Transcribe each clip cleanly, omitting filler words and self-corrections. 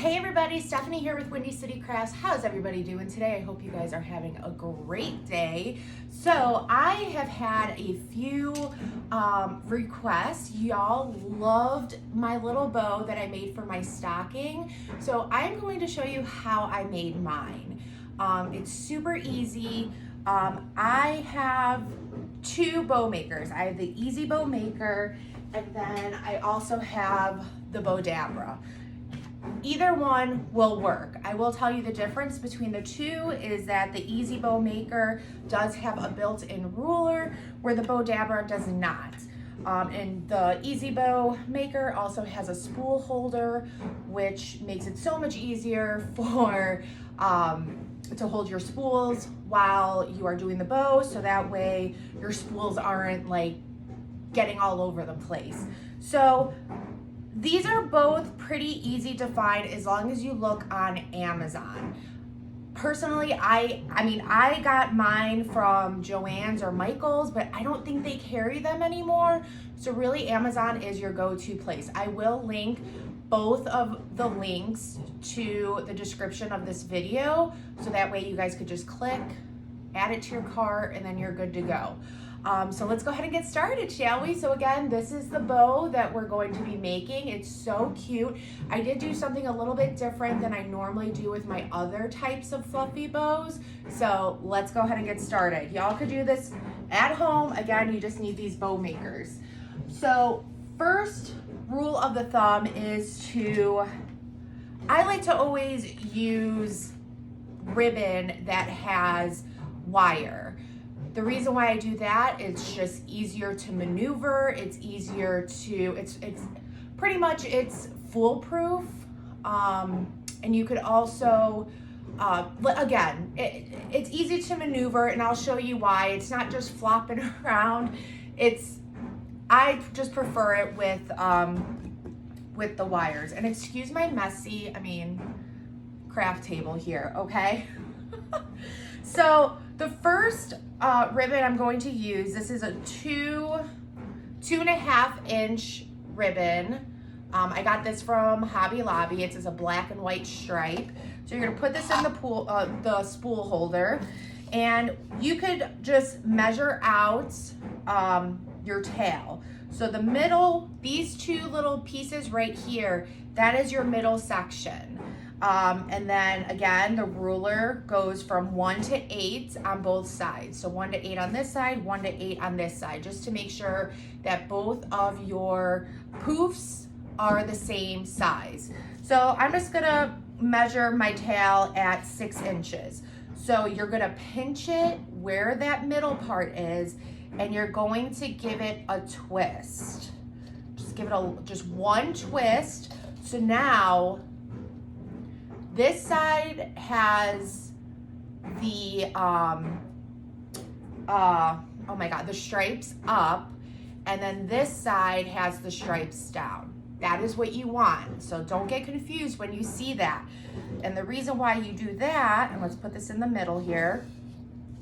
Hey everybody, Stephanie here with Windy City Crafts. How's everybody doing today? I hope you guys are having a great day. So I have had a few requests. Y'all loved my little bow that I made for my stocking. So I'm going to show you how I made mine. It's super easy. I have two bow makers. I have the Easy Bow Maker, and then I also have the Bowdabra. Either one will work. I will tell you the difference between the two is that the Easy Bow Maker does have a built-in ruler where the Bowdabra does not. And the Easy Bow Maker also has a spool holder, which makes it so much easier for to hold your spools while you are doing the bow, so that way your spools aren't like getting all over the place. So these are both pretty easy to find as long as you look on Amazon. Personally, I got mine from Joann's or Michael's, but I don't think they carry them anymore. So really Amazon is your go-to place. I will link both of the links to the description of this video, so that way you guys could just click, add it to your cart, and then you're good to go. So let's go ahead and get started, shall we? So again, this is the bow that we're going to be making. It's so cute. I did do something a little bit different than I normally do with my other types of fluffy bows. So let's go ahead and get started. Y'all could do this at home. Again, you just need these bow makers. So first rule of the thumb is I like to always use ribbon that has wire. The reason why I do that is just easier to maneuver. It's easier to, it's pretty much, it's foolproof. And you could also, again, it's easy to maneuver, and I'll show you why. It's not just flopping around. I just prefer it with the wires. And excuse my messy, craft table here, okay? So the first ribbon I'm going to use, this is a 2.5 inch ribbon. I got this from Hobby Lobby. It's a black and white stripe. So you're gonna put this in the spool holder, and you could just measure out your tail. So the middle, these two little pieces right here, that is your middle section. And then again, the ruler goes from 1 to 8 on both sides. So 1 to 8 on this side, 1 to 8 on this side, just to make sure that both of your poofs are the same size. So I'm just gonna measure my tail at 6 inches. So you're gonna pinch it where that middle part is, and you're going to give it a twist. Just give it just one twist. So now, this side has the, oh my God, the stripes up, and then this side has the stripes down. That is what you want. So don't get confused when you see that. And the reason why you do that, and let's put this in the middle here.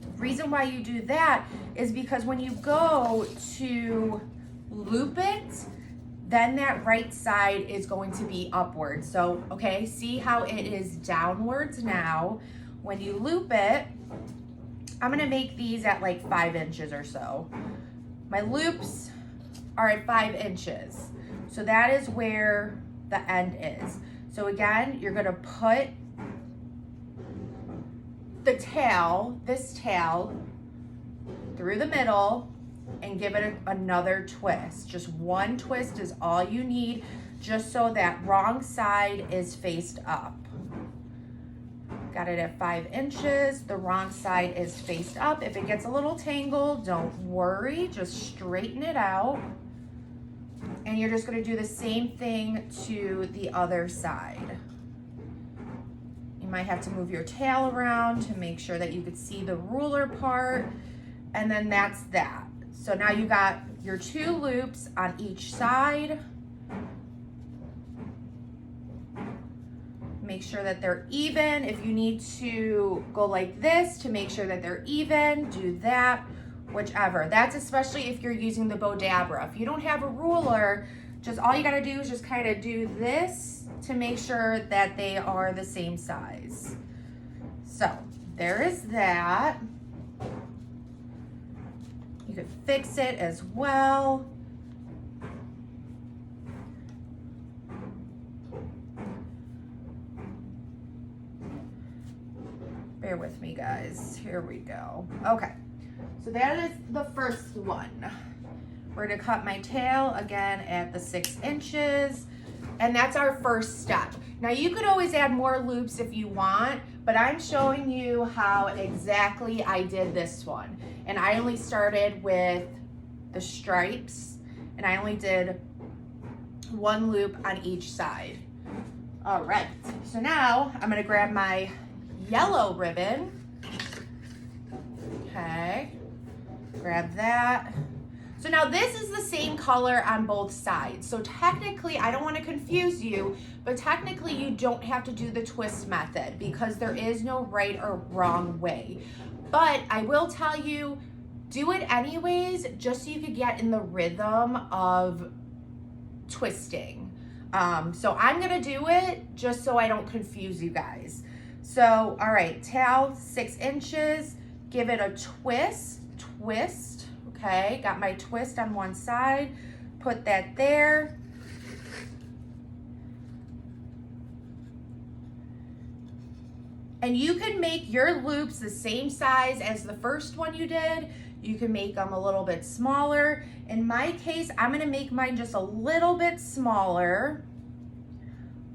The reason why you do that is because when you go to loop it, then that right side is going to be upward. So, okay, see how it is downwards now. When you loop it, I'm gonna make these at like 5 inches or so. My loops are at 5 inches. So that is where the end is. So again, you're gonna put the tail, this tail, through the middle, and give it another twist. Just one twist is all you need, just so that wrong side is faced up. Got it at 5 inches, the wrong side is faced up. If it gets a little tangled, don't worry, just straighten it out. And you're just gonna do the same thing to the other side. You might have to move your tail around to make sure that you could see the ruler part, and then that's that. So now you got your 2 loops on each side. Make sure that they're even. If you need to go like this to make sure that they're even, do that, whichever. That's especially if you're using the Bowdabra. If you don't have a ruler, just all you gotta do is just kind of do this to make sure that they are the same size. So there is that. You could fix it as well. Bear with me, guys. Here we go. Okay, so that is the first one. We're gonna cut my tail again at the 6 inches, and that's our first step. Now you could always add more loops if you want, but I'm showing you how exactly I did this one. And I only started with the stripes, and I only did 1 loop on each side. All right, so now I'm gonna grab my yellow ribbon. Okay, grab that. So now this is the same color on both sides. So technically, I don't want to confuse you, but technically you don't have to do the twist method because there is no right or wrong way. But I will tell you, do it anyways, just so you could get in the rhythm of twisting. So I'm gonna do it just so I don't confuse you guys. So, all right, tail 6 inches, give it a twist, okay? Got my twist on one side, put that there. And you can make your loops the same size as the first one you did. You can make them a little bit smaller. In my case, I'm gonna make mine just a little bit smaller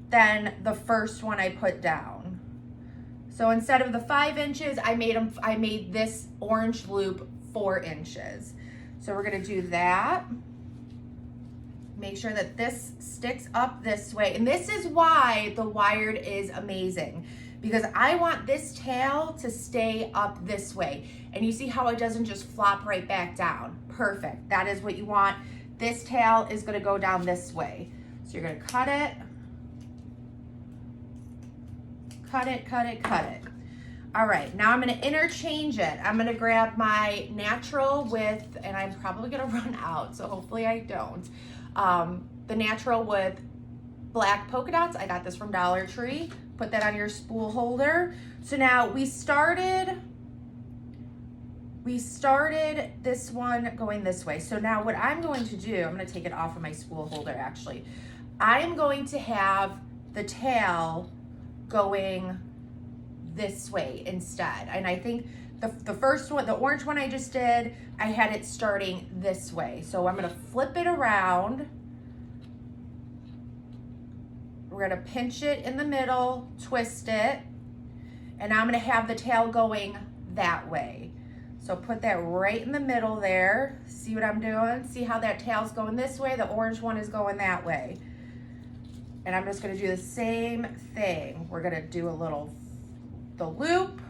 than the first one I put down. So instead of the 5 inches, I made this orange loop 4 inches. So we're gonna do that. Make sure that this sticks up this way. And this is why the wired is amazing, because I want this tail to stay up this way. And you see how it doesn't just flop right back down. Perfect, that is what you want. This tail is gonna go down this way. So you're gonna cut it, cut it, cut it, cut it. All right, now I'm gonna interchange it. I'm gonna grab my natural with, and I'm probably gonna run out, so hopefully I don't. The natural with black polka dots. I got this from Dollar Tree. Put that on your spool holder. So now we started this one going this way. So now what I'm going to do, I'm gonna take it off of my spool holder actually. I am going to have the tail going this way instead. And I think the first one, the orange one I just did, I had it starting this way. So I'm gonna flip it around. We're gonna pinch it in the middle, twist it, and I'm gonna have the tail going that way. So put that right in the middle there. See what I'm doing? See how that tail's going this way? The orange one is going that way. And I'm just gonna do the same thing. We're gonna do the loop.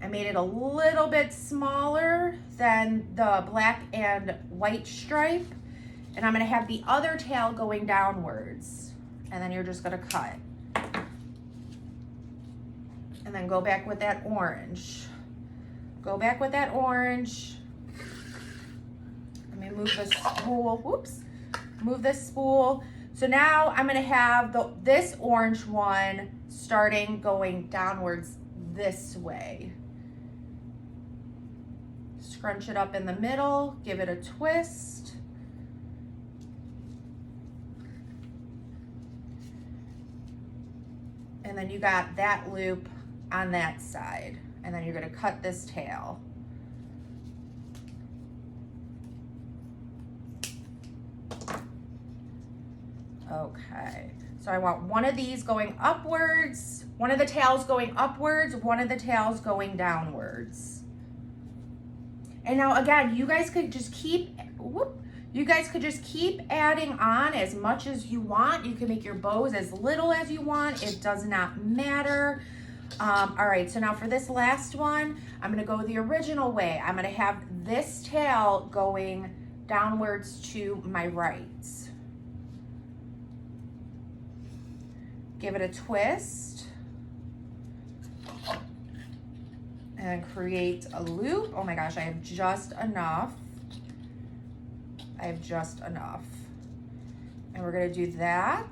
I made it a little bit smaller than the black and white stripe. And I'm gonna have the other tail going downwards. And then you're just gonna cut. And then go back with that orange. Go back with that orange. Let me move this spool, whoops. Move this spool. So now I'm gonna have this orange one starting going downwards this way. Scrunch it up in the middle, give it a twist. And then you got that loop on that side. And then you're gonna cut this tail. Okay, so I want one of these going upwards, one of the tails going upwards, one of the tails going downwards. And now again, you guys could just keep, adding on as much as you want. You can make your bows as little as you want. It does not matter. All right, so now for this last one, I'm gonna go the original way. I'm gonna have this tail going downwards to my right. Give it a twist and create a loop. Oh my gosh, I have just enough. I have just enough. And we're gonna do that.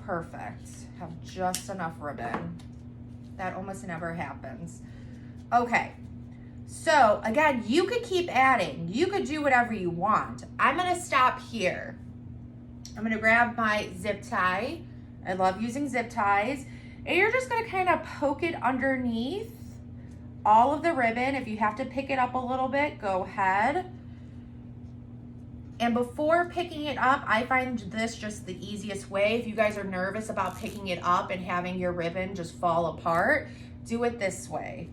perfect. Have just enough ribbon. That almost never happens. Okay, so again, you could keep adding. You could do whatever you want. I'm gonna stop here. I'm gonna grab my zip tie. I love using zip ties. And you're just gonna kind of poke it underneath all of the ribbon. If you have to pick it up a little bit, go ahead. And before picking it up, I find this just the easiest way. If you guys are nervous about picking it up and having your ribbon just fall apart, do it this way.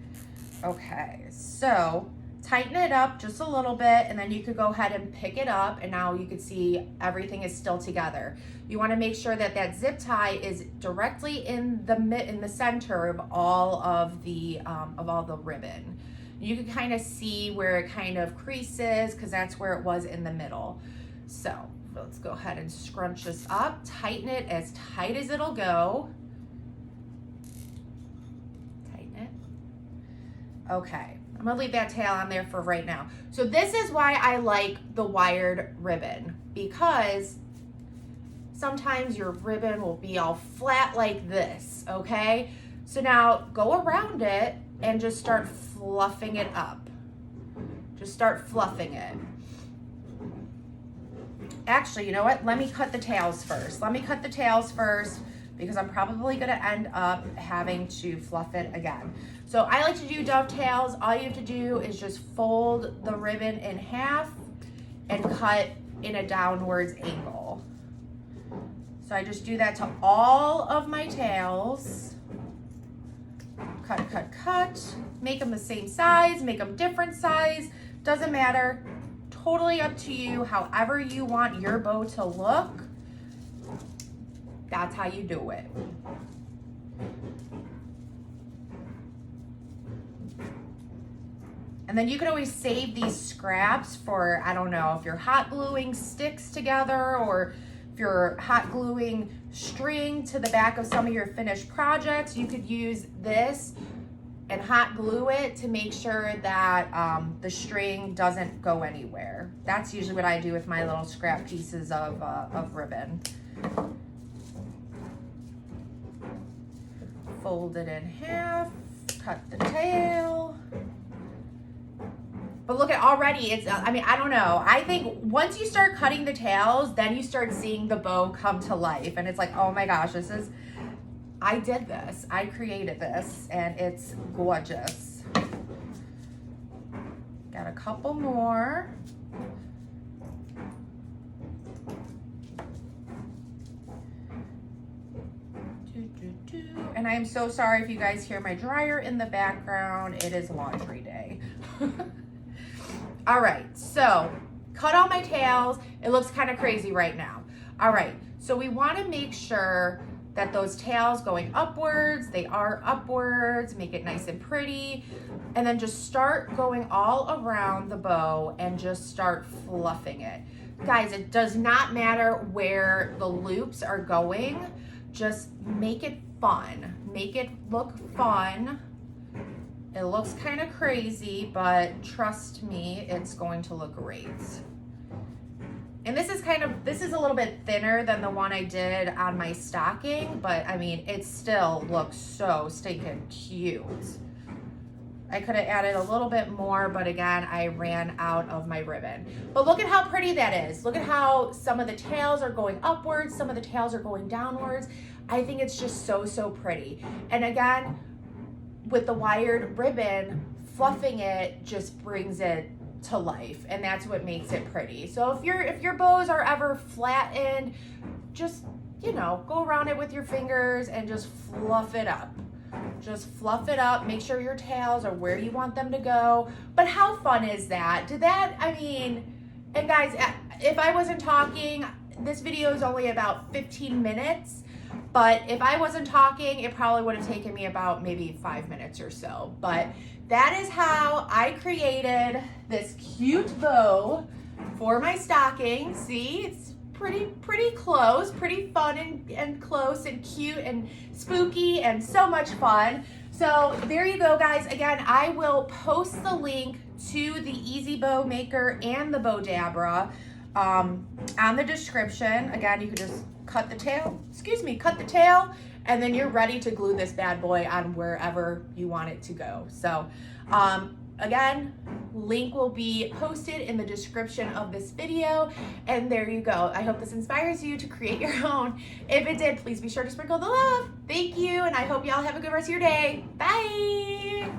Okay, so tighten it up just a little bit, and then you could go ahead and pick it up, and now you can see everything is still together. You want to make sure that that zip tie is directly in the center of all of the ribbon. You can kind of see where it kind of creases because that's where it was in the middle. So let's go ahead and scrunch this up, tighten it as tight as it'll go. Tighten it. Okay, I'm gonna leave that tail on there for right now. So this is why I like the wired ribbon, because sometimes your ribbon will be all flat like this, okay? So now go around it and just start fluffing it up. Just start fluffing it. Actually, you know what? Let me cut the tails first. Let me cut the tails first because I'm probably gonna end up having to fluff it again. So I like to do dovetails. All you have to do is just fold the ribbon in half and cut in a downwards angle. So I just do that to all of my tails. Cut, cut, cut. Make them the same size, make them different size. Doesn't matter. Totally up to you. However you want your bow to look, that's how you do it. And then you can always save these scraps for, I don't know, if you're hot gluing sticks together, or if you're hot gluing string to the back of some of your finished projects, you could use this and hot glue it to make sure that the string doesn't go anywhere. That's usually what I do with my little scrap pieces of ribbon. Fold it in half, cut the tail. But look at already, it's, I mean, I don't know. I think once you start cutting the tails, then you start seeing the bow come to life. And it's like, oh my gosh, I did this. I created this, and it's gorgeous. Got a couple more. And I am so sorry if you guys hear my dryer in the background. It is laundry day. All right, so cut all my tails. It looks kind of crazy right now. All right, so we want to make sure that those tails going upwards, they are upwards, make it nice and pretty, and then just start going all around the bow and just start fluffing it. Guys, it does not matter where the loops are going, just make it fun. Make it look fun. It looks kind of crazy, but trust me, it's going to look great. And this is a little bit thinner than the one I did on my stocking, but I mean, it still looks so stinking cute. I could have added a little bit more, but again, I ran out of my ribbon. But look at how pretty that is. Look at how some of the tails are going upwards, some of the tails are going downwards. I think it's just so, so pretty. And again, with the wired ribbon, fluffing it just brings it to life, and that's what makes it pretty. So if your bows are ever flattened, just, you know, go around it with your fingers and just fluff it up. Just fluff it up, make sure your tails are where you want them to go. But how fun is that? I mean, and guys, if I wasn't talking, this video is only about 15 minutes. But if I wasn't talking, it probably would have taken me about maybe 5 minutes or so. But that is how I created this cute bow for my stocking. See, it's pretty close, pretty fun and close and cute and spooky and so much fun. So there you go, guys. Again, I will post the link to the Easy Bow Maker and the Bow Dabra on the description. Again, you could just cut the tail, and then you're ready to glue this bad boy on wherever you want it to go. So again, link will be posted in the description of this video, and there you go. I hope this inspires you to create your own. If it did, please be sure to sprinkle the love. Thank you, and I hope y'all have a good rest of your day. Bye.